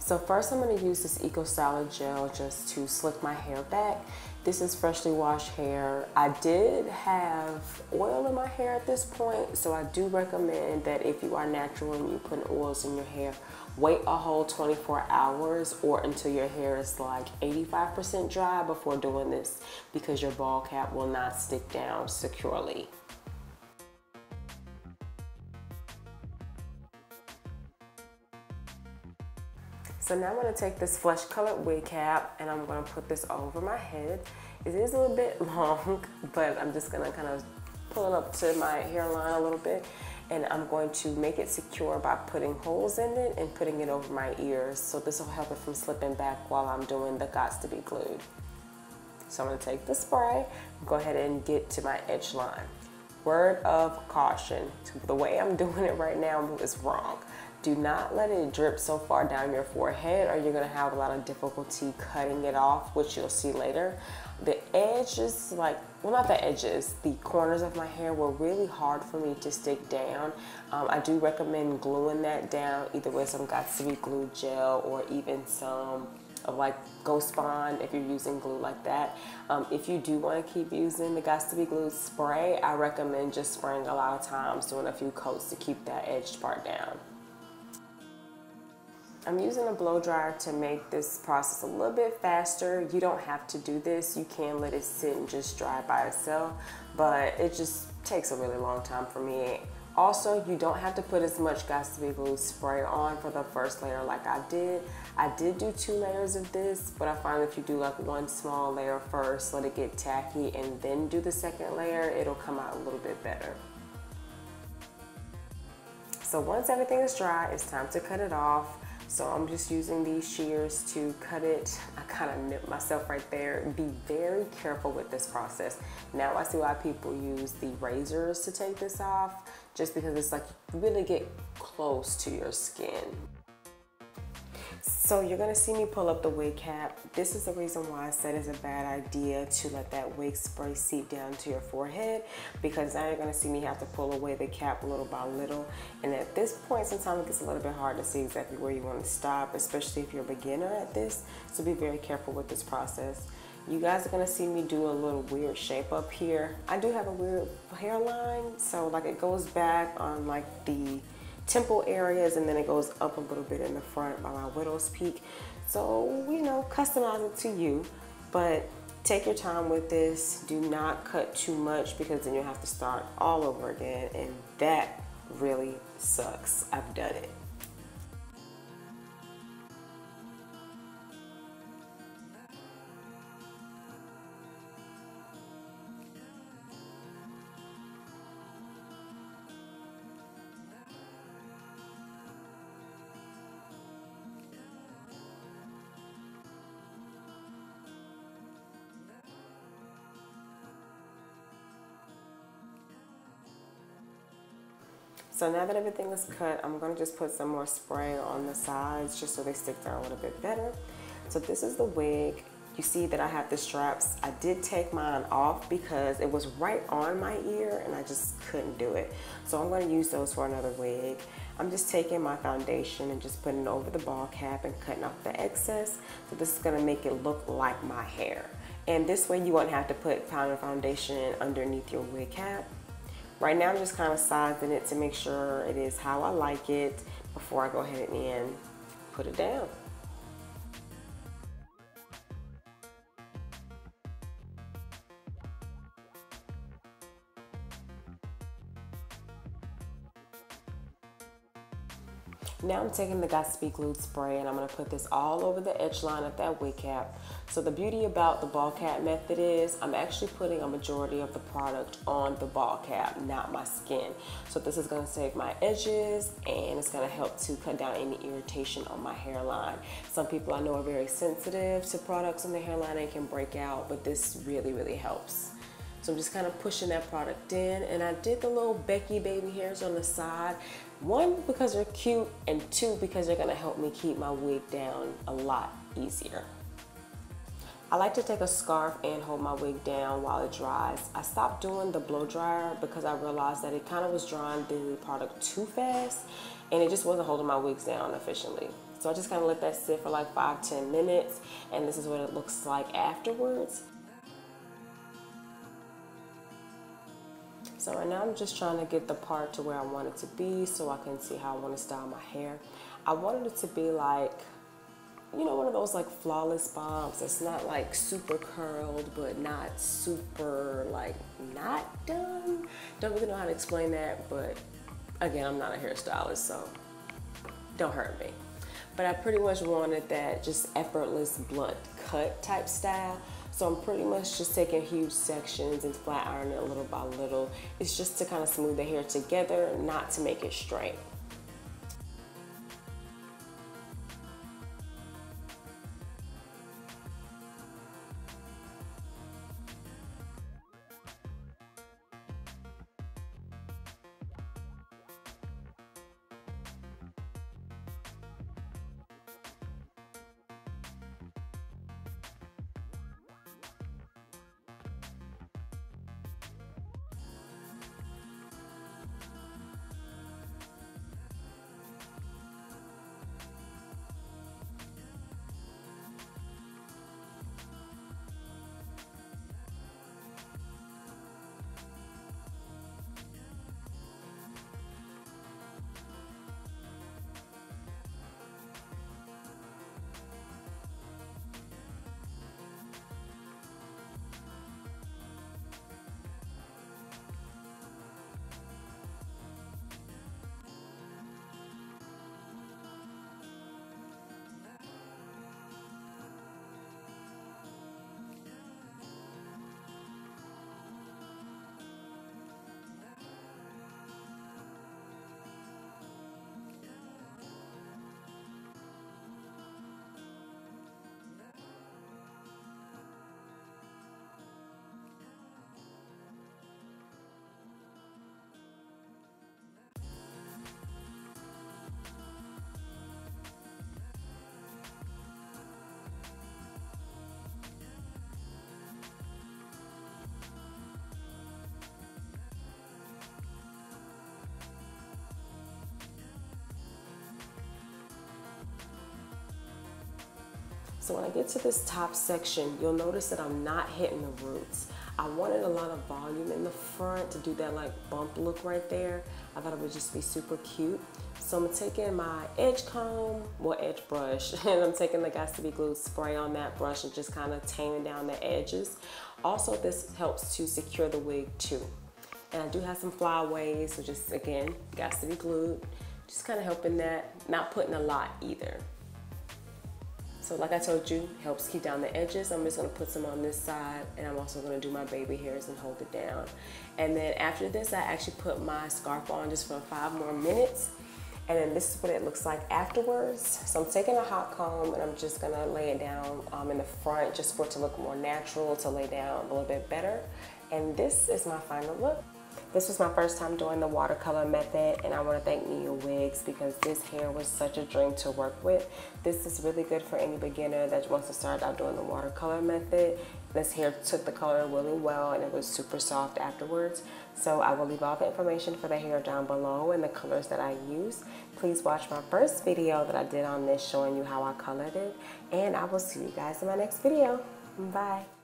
So first I'm going to use this Eco Styler gel just to slick my hair back. This is freshly washed hair. I did have oil in my hair at this point, so I do recommend that if you are natural and you put oils in your hair, wait a whole 24 hours or until your hair is like 85% dry before doing this, because your ball cap will not stick down securely. So now I'm going to take this flesh colored wig cap and I'm going to put this over my head. It is a little bit long, but I'm just going to kind of pull it up to my hairline a little bit, and I'm going to make it secure by putting holes in it and putting it over my ears, so this will help it from slipping back while I'm doing the Gots to Be Glued. So I'm going to take the spray, go ahead and get to my edge line. Word of caution, the way I'm doing it right now is wrong. Do not let it drip so far down your forehead or you're going to have a lot of difficulty cutting it off, which you'll see later. The edges, like, well, not the edges, the corners of my hair were really hard for me to stick down. I do recommend gluing that down, either with some Gots to Be Glued gel or even some of like Ghost Bond if you're using glue like that. If you do want to keep using the Gots to Be Glued spray, I recommend just spraying a lot of times, doing a few coats to keep that edge part down. I'm using a blow dryer to make this process a little bit faster. You don't have to do this. You can let it sit and just dry by itself, but it just takes a really long time for me. Also, you don't have to put as much Gots to Be Glued spray on for the first layer like I did. I did do 2 layers of this, but I find if you do like one small layer first, let it get tacky, and then do the second layer, it'll come out a little bit better. So once everything is dry, it's time to cut it off. So I'm just using these shears to cut it. I kind of nipped myself right there. Be very careful with this process. Now I see why people use the razors to take this off, just because it's like you really get close to your skin. So you're gonna see me pull up the wig cap. This is the reason why I said it's a bad idea to let that wig spray seep down to your forehead, because now you're gonna see me have to pull away the cap little by little. And at this point, sometimes it gets a little bit hard to see exactly where you want to stop, especially if you're a beginner at this. So be very careful with this process. You guys are gonna see me do a little weird shape up here. I do have a weird hairline, so like it goes back on like the temple areas, and then it goes up a little bit in the front by my widow's peak. So, you know, customize it to you, but take your time with this. Do not cut too much, because then you'll have to start all over again, and that really sucks. I've done it. So now that everything is cut, I'm gonna just put some more spray on the sides just so they stick down a little bit better. So this is the wig. You see that I have the straps. I did take mine off because it was right on my ear and I just couldn't do it. So I'm gonna use those for another wig. I'm just taking my foundation and just putting it over the ball cap and cutting off the excess. So this is gonna make it look like my hair. And this way you won't have to put powder foundation underneath your wig cap. Right now I'm just kind of sizing it to make sure it is how I like it before I go ahead and put it down. Now I'm taking the Gots to Be Glued spray and I'm going to put this all over the edge line of that wig cap. So the beauty about the ball cap method is I'm actually putting a majority of the product on the ball cap, not my skin. So this is going to save my edges and it's going to help to cut down any irritation on my hairline. Some people I know are very sensitive to products on their hairline and can break out, but this really, really helps. So I'm just kind of pushing that product in, and I did the little Becky baby hairs on the side. 1, because they're cute, and 2, because they're gonna help me keep my wig down a lot easier. I like to take a scarf and hold my wig down while it dries. I stopped doing the blow dryer because I realized that it kind of was drying the product too fast and it just wasn't holding my wigs down efficiently. So I just kind of let that sit for like 5-10 minutes, and this is what it looks like afterwards. So right now I'm just trying to get the part to where I want it to be so I can see how I want to style my hair. I wanted it to be like, you know, one of those like flawless bobs. It's not like super curled, but not super like not done. Don't really know how to explain that, but again, I'm not a hairstylist, so don't hurt me. But I pretty much wanted that just effortless blunt cut type style. So I'm pretty much just taking huge sections and flat ironing it little by little. It's just to kind of smooth the hair together, not to make it straight. So when I get to this top section, you'll notice that I'm not hitting the roots. I wanted a lot of volume in the front to do that like bump look right there. I thought it would just be super cute. So I'm taking my edge comb, well edge brush, and I'm taking the Got to Be Glued spray on that brush and just kind of taming down the edges. Also, this helps to secure the wig too. And I do have some flyaways, so just again, Got to Be Glued. Just kind of helping that, not putting a lot either. So like I told you, helps keep down the edges. I'm just gonna put some on this side, and I'm also gonna do my baby hairs and hold it down. And then after this, I actually put my scarf on just for 5 more minutes. And then this is what it looks like afterwards. So I'm taking a hot comb and I'm just gonna lay it down in the front just for it to look more natural, to lay down a little bit better. And this is my final look. This was my first time doing the watercolor method, and I want to thank Nia Wigs because this hair was such a dream to work with. This is really good for any beginner that wants to start out doing the watercolor method. This hair took the color really well and it was super soft afterwards. So I will leave all the information for the hair down below and the colors that I use. Please watch my first video that I did on this showing you how I colored it, and I will see you guys in my next video. Bye.